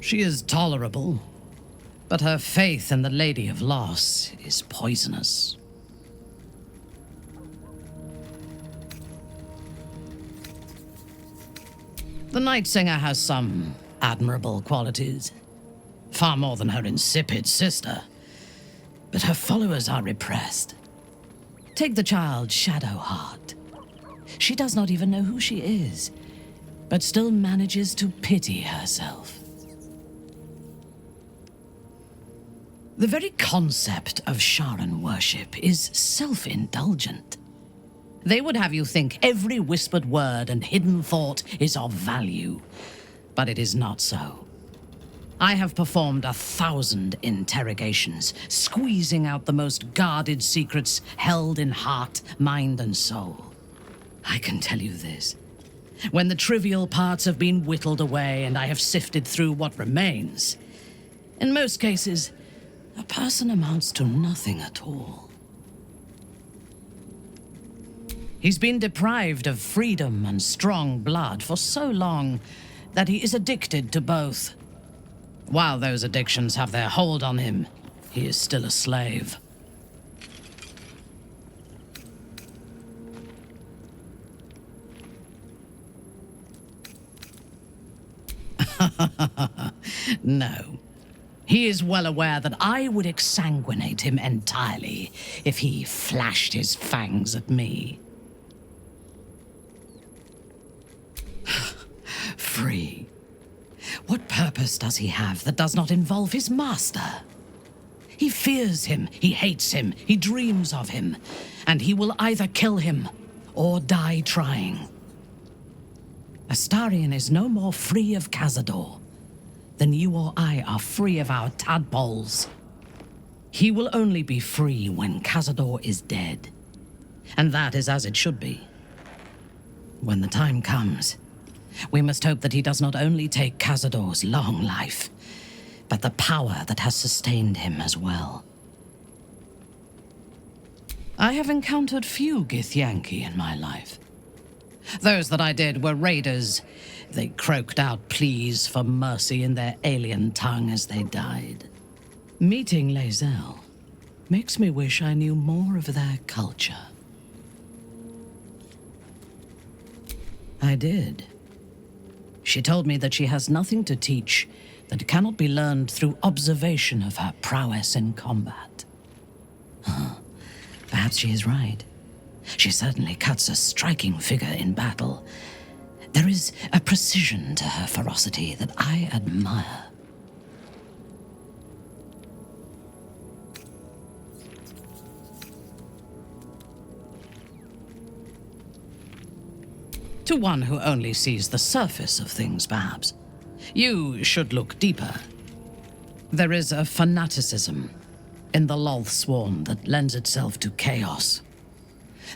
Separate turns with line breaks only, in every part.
She is tolerable, but her faith in the Lady of Loss is poisonous. The Night Singer has some admirable qualities, far more than her insipid sister, but her followers are repressed. Take the child Shadowheart. She does not even know who she is, but still manages to pity herself. The very concept of Sharan worship is self-indulgent. They would have you think every whispered word and hidden thought is of value, but it is not so. I have performed 1,000 interrogations, squeezing out the most guarded secrets held in heart, mind, and soul. I can tell you this. When the trivial parts have been whittled away and I have sifted through what remains, in most cases, a person amounts to nothing at all. He's been deprived of freedom and strong blood for so long that he is addicted to both. While those addictions have their hold on him, he is still a slave. No. He is well aware that I would exsanguinate him entirely if he flashed his fangs at me. Free. What purpose does he have that does not involve his master? He fears him, he hates him, he dreams of him, and he will either kill him or die trying. Astarion is no more free of Cazador than you or I are free of our tadpoles. He will only be free when Cazador is dead, and that is as it should be. When the time comes, we must hope that he does not only take Cazador's long life, but the power that has sustained him as well. I have encountered few Githyanki in my life. Those that I did were raiders. They croaked out pleas for mercy in their alien tongue as they died. Meeting Lae'zel makes me wish I knew more of their culture. I did. She told me that she has nothing to teach that cannot be learned through observation of her prowess in combat. Perhaps she is right. She certainly cuts a striking figure in battle. There is a precision to her ferocity that I admire. To one who only sees the surface of things, perhaps. You should look deeper. There is a fanaticism in the Lolth swarm that lends itself to chaos.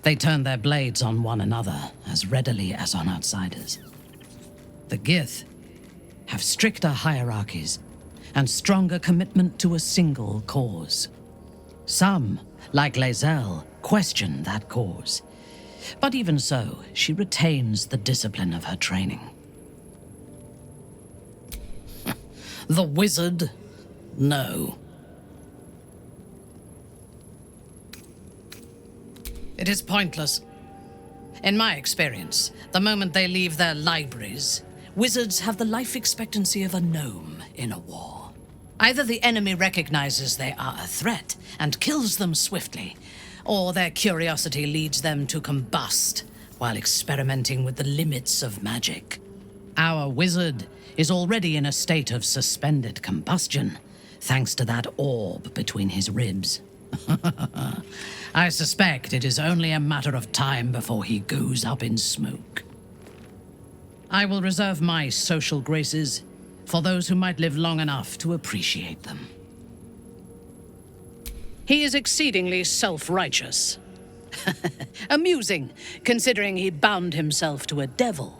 They turn their blades on one another as readily as on outsiders. The Gith have stricter hierarchies and stronger commitment to a single cause. Some, like Lae'zel, question that cause. But even so, she retains the discipline of her training. The wizard? No. It is pointless. In my experience, the moment they leave their libraries, wizards have the life expectancy of a gnome in a war. Either the enemy recognizes they are a threat and kills them swiftly, or their curiosity leads them to combust while experimenting with the limits of magic. Our wizard is already in a state of suspended combustion, thanks to that orb between his ribs. I suspect it is only a matter of time before he goes up in smoke. I will reserve my social graces for those who might live long enough to appreciate them. He is exceedingly self-righteous. Amusing, considering he bound himself to a devil.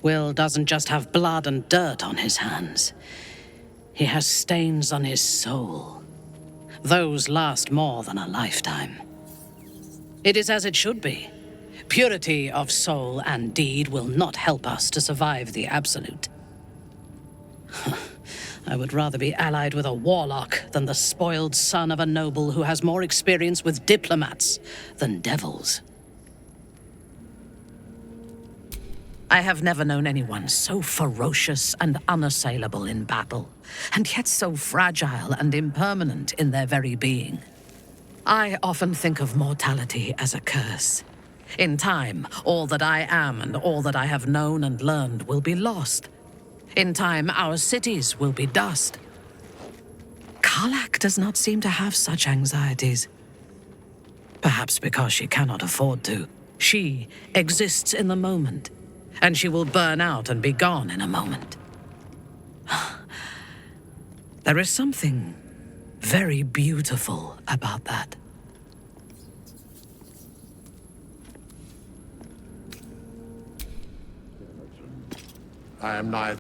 Will doesn't just have blood and dirt on his hands. He has stains on his soul. Those last more than a lifetime. It is as it should be. Purity of soul and deed will not help us to survive the Absolute. I would rather be allied with a warlock than the spoiled son of a noble who has more experience with diplomats than devils. I have never known anyone so ferocious and unassailable in battle, and yet so fragile and impermanent in their very being. I often think of mortality as a curse. In time, all that I am and all that I have known and learned will be lost. In time, our cities will be dust. Karlach does not seem to have such anxieties. Perhaps because she cannot afford to. She exists in the moment, and she will burn out and be gone in a moment. There is something very beautiful about that.
I am neither.